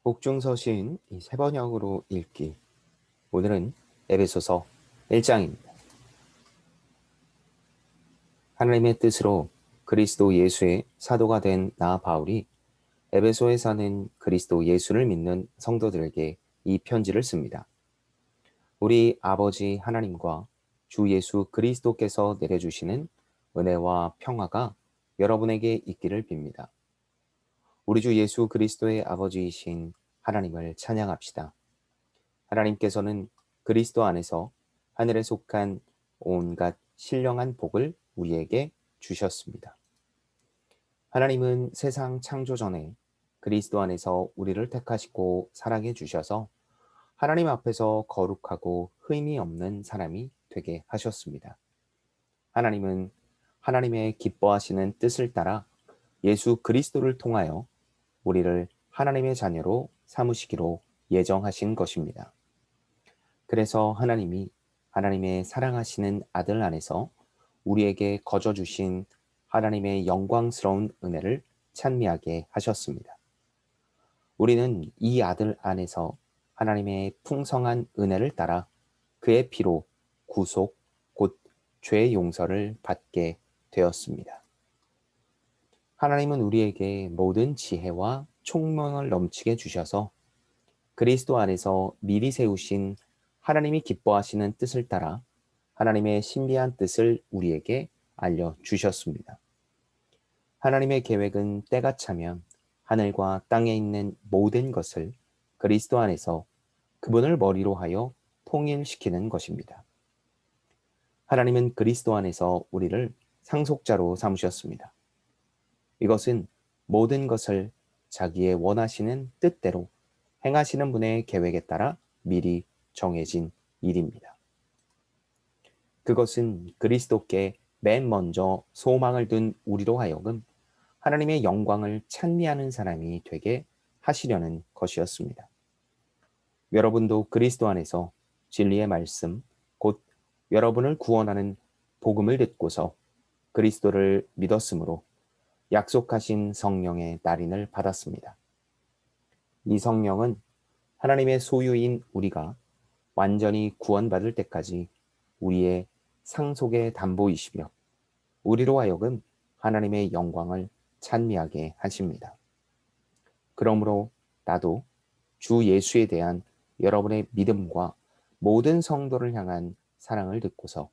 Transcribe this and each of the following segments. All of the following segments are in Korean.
복중서신 이 세 번역으로 읽기. 오늘은 에베소서 1장입니다. 하나님의 뜻으로 그리스도 예수의 사도가 된 나 바울이 에베소에 사는 그리스도 예수를 믿는 성도들에게 이 편지를 씁니다. 우리 아버지 하나님과 주 예수 그리스도께서 내려주시는 은혜와 평화가 여러분에게 있기를 빕니다. 우리 주 예수 그리스도의 아버지이신 하나님을 찬양합시다. 하나님께서는 그리스도 안에서 하늘에 속한 온갖 신령한 복을 우리에게 주셨습니다. 하나님은 세상 창조 전에 그리스도 안에서 우리를 택하시고 사랑해 주셔서 하나님 앞에서 거룩하고 흠이 없는 사람이 되게 하셨습니다. 하나님은 하나님의 기뻐하시는 뜻을 따라 예수 그리스도를 통하여 우리를 하나님의 자녀로 삼으시기로 예정하신 것입니다. 그래서 하나님이 하나님의 사랑하시는 아들 안에서 우리에게 거저 주신 하나님의 영광스러운 은혜를 찬미하게 하셨습니다. 우리는 이 아들 안에서 하나님의 풍성한 은혜를 따라 그의 피로 구속, 곧 죄의 용서를 받게 되었습니다. 하나님은 우리에게 모든 지혜와 총명을 넘치게 주셔서 그리스도 안에서 미리 세우신 하나님이 기뻐하시는 뜻을 따라 하나님의 신비한 뜻을 우리에게 알려주셨습니다. 하나님의 계획은 때가 차면 하늘과 땅에 있는 모든 것을 그리스도 안에서 그분을 머리로 하여 통일시키는 것입니다. 하나님은 그리스도 안에서 우리를 상속자로 삼으셨습니다. 이것은 모든 것을 자기의 원하시는 뜻대로 행하시는 분의 계획에 따라 미리 정해진 일입니다. 그것은 그리스도께 맨 먼저 소망을 둔 우리로 하여금 하나님의 영광을 찬미하는 사람이 되게 하시려는 것이었습니다. 여러분도 그리스도 안에서 진리의 말씀, 곧 여러분을 구원하는 복음을 듣고서 그리스도를 믿었으므로 약속하신 성령의 날인을 받았습니다. 이 성령은 하나님의 소유인 우리가 완전히 구원받을 때까지 우리의 상속의 담보이시며 우리로 하여금 하나님의 영광을 찬미하게 하십니다. 그러므로 나도 주 예수에 대한 여러분의 믿음과 모든 성도를 향한 사랑을 듣고서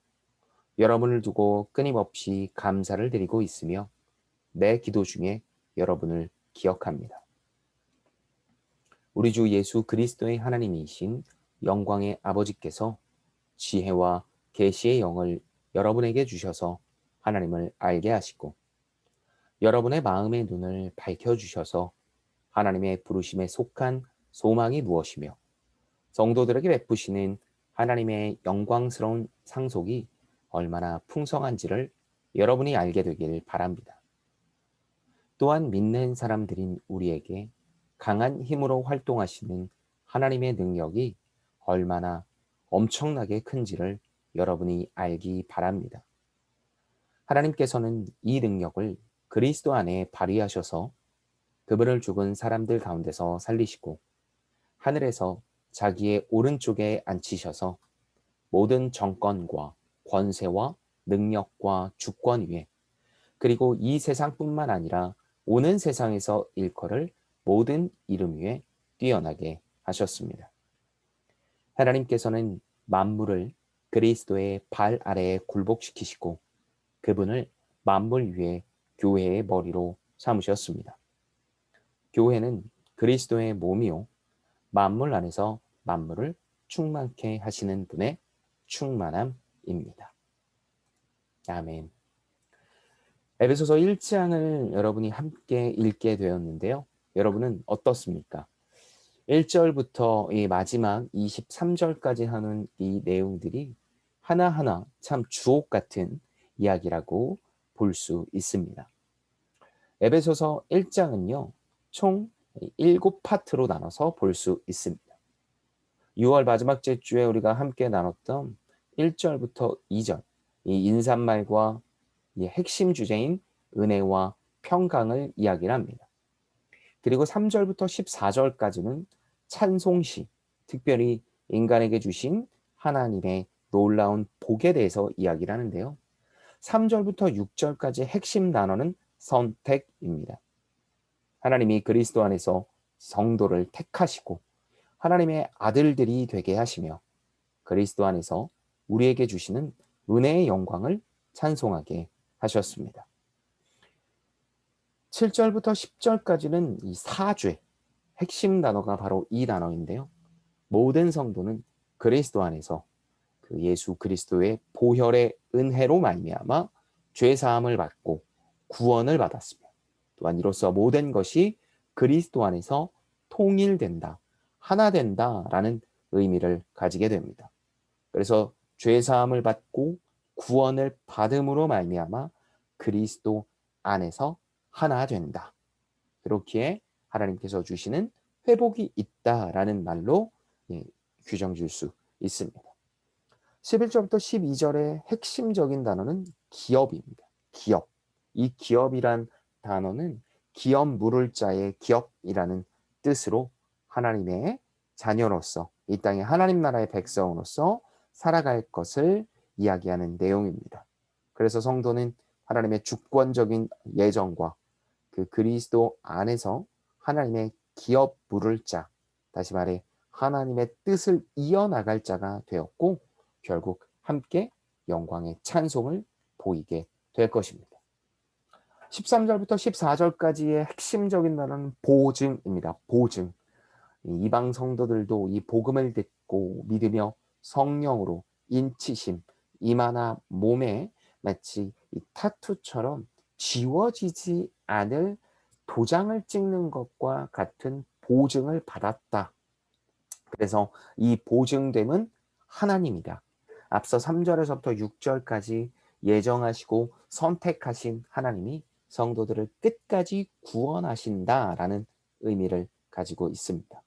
여러분을 두고 끊임없이 감사를 드리고 있으며 내 기도 중에 여러분을 기억합니다. 우리 주 예수 그리스도의 하나님이신 영광의 아버지께서 지혜와 계시의 영을 여러분에게 주셔서 하나님을 알게 하시고 여러분의 마음의 눈을 밝혀주셔서 하나님의 부르심에 속한 소망이 무엇이며 성도들에게 베푸시는 하나님의 영광스러운 상속이 얼마나 풍성한지를 여러분이 알게 되길 바랍니다. 또한 믿는 사람들인 우리에게 강한 힘으로 활동하시는 하나님의 능력이 얼마나 엄청나게 큰지를 여러분이 알기 바랍니다. 하나님께서는 이 능력을 그리스도 안에 발휘하셔서 그분을 죽은 사람들 가운데서 살리시고 하늘에서 자기의 오른쪽에 앉히셔서 모든 정권과 권세와 능력과 주권 위에 그리고 이 세상뿐만 아니라 오는 세상에서 일컬을 모든 이름 위에 뛰어나게 하셨습니다. 하나님께서는 만물을 그리스도의 발 아래에 굴복시키시고 그분을 만물 위에 교회의 머리로 삼으셨습니다. 교회는 그리스도의 몸이요 만물 안에서 만물을 충만케 하시는 분의 충만함입니다. 아멘. 에베소서 1장을 여러분이 함께 읽게 되었는데요. 여러분은 어떻습니까? 1절부터 이 마지막 23절까지 하는 이 내용들이 하나하나 참 주옥 같은 이야기라고 볼 수 있습니다. 에베소서 1장은요, 총 7파트로 나눠서 볼 수 있습니다. 6월 마지막 주에 우리가 함께 나눴던 1절부터 2절, 이 인사말과 이 핵심 주제인 은혜와 평강을 이야기를 합니다. 그리고 3절부터 14절까지는 찬송시, 특별히 인간에게 주신 하나님의 놀라운 복에 대해서 이야기를 하는데요. 3절부터 6절까지 핵심 단어는 선택입니다. 하나님이 그리스도 안에서 성도를 택하시고 하나님의 아들들이 되게 하시며 그리스도 안에서 우리에게 주시는 은혜의 영광을 찬송하게 하셨습니다. 7절부터 10절까지는 이 사죄, 핵심 단어가 바로 이 단어인데요. 모든 성도는 그리스도 안에서 그 예수 그리스도의 보혈의 은혜로 말미암아 죄 사함을 받고 구원을 받았으며 또한 이로써 모든 것이 그리스도 안에서 통일된다, 하나 된다라는 의미를 가지게 됩니다. 그래서 죄 사함을 받고 구원을 받음으로 말미암아 그리스도 안에서 하나 된다. 그렇기에 하나님께서 주시는 회복이 있다라는 말로 규정 줄 수 있습니다. 11절부터 12절의 핵심적인 단어는 기업입니다. 기업. 이 기업이란 단어는 기업 물을 자의 기업이라는 뜻으로 하나님의 자녀로서 이 땅의 하나님 나라의 백성으로서 살아갈 것을 이야기하는 내용입니다. 그래서 성도는 하나님의 주권적인 예정과 그 그리스도 안에서 하나님의 기업 물을 자, 다시 말해 하나님의 뜻을 이어나갈 자가 되었고 결국 함께 영광의 찬송을 보이게 될 것입니다. 13절부터 14절까지의 핵심적인 단어는 보증입니다. 보증. 이방 성도들도 이 복음을 듣고 믿으며 성령으로 인치심, 이마나 몸에 마치 이 타투처럼 지워지지 않을 도장을 찍는 것과 같은 보증을 받았다. 그래서 이 보증됨은 하나님이다. 앞서 3절에서부터 6절까지 예정하시고 선택하신 하나님이 성도들을 끝까지 구원하신다라는 의미를 가지고 있습니다.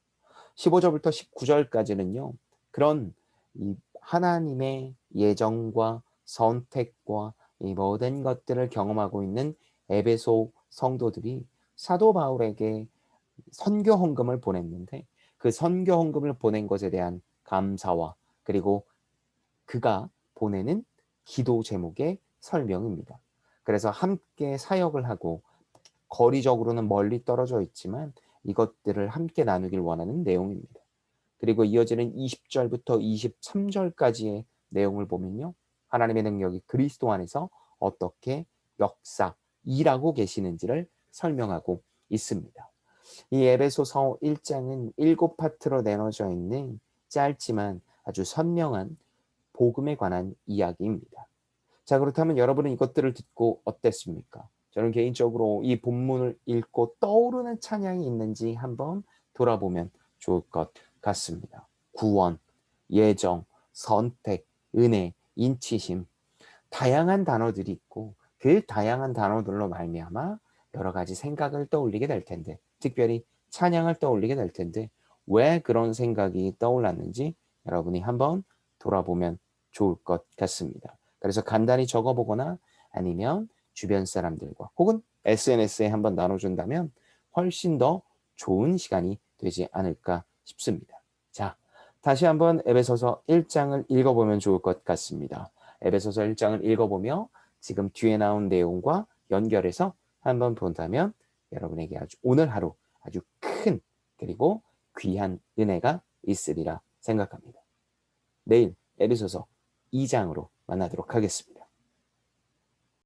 15절부터 19절까지는요. 그런 이 하나님의 예정과 선택과 이 모든 것들을 경험하고 있는 에베소 성도들이 사도 바울에게 선교 헌금을 보냈는데 그 선교 헌금을 보낸 것에 대한 감사와 그리고 그가 보내는 기도 제목의 설명입니다. 그래서 함께 사역을 하고 거리적으로는 멀리 떨어져 있지만 이것들을 함께 나누길 원하는 내용입니다. 그리고 이어지는 20절부터 23절까지의 내용을 보면요. 하나님의 능력이 그리스도 안에서 어떻게 역사, 일하고 계시는지를 설명하고 있습니다. 이 에베소서 1장은 7파트로 나눠져 있는 짧지만 아주 선명한 복음에 관한 이야기입니다. 자, 그렇다면 여러분은 이것들을 듣고 어땠습니까? 저는 개인적으로 이 본문을 읽고 떠오르는 찬양이 있는지 한번 돌아보면 좋을 것 같습니다. 구원, 예정, 선택, 은혜, 인치심, 다양한 단어들이 있고 그 다양한 단어들로 말미암아 여러 가지 생각을 떠올리게 될 텐데 특별히 찬양을 떠올리게 될 텐데 왜 그런 생각이 떠올랐는지 여러분이 한번 돌아보면 좋을 것 같습니다. 그래서 간단히 적어보거나 아니면 주변 사람들과 혹은 SNS에 한번 나눠준다면 훨씬 더 좋은 시간이 되지 않을까 싶습니다. 자, 다시 한번 에베소서 1장을 읽어보면 좋을 것 같습니다. 에베소서 1장을 읽어보며 지금 뒤에 나온 내용과 연결해서 한번 본다면 여러분에게 아주 오늘 하루 아주 큰 그리고 귀한 은혜가 있으리라 생각합니다. 내일 에베소서 2장으로 만나도록 하겠습니다.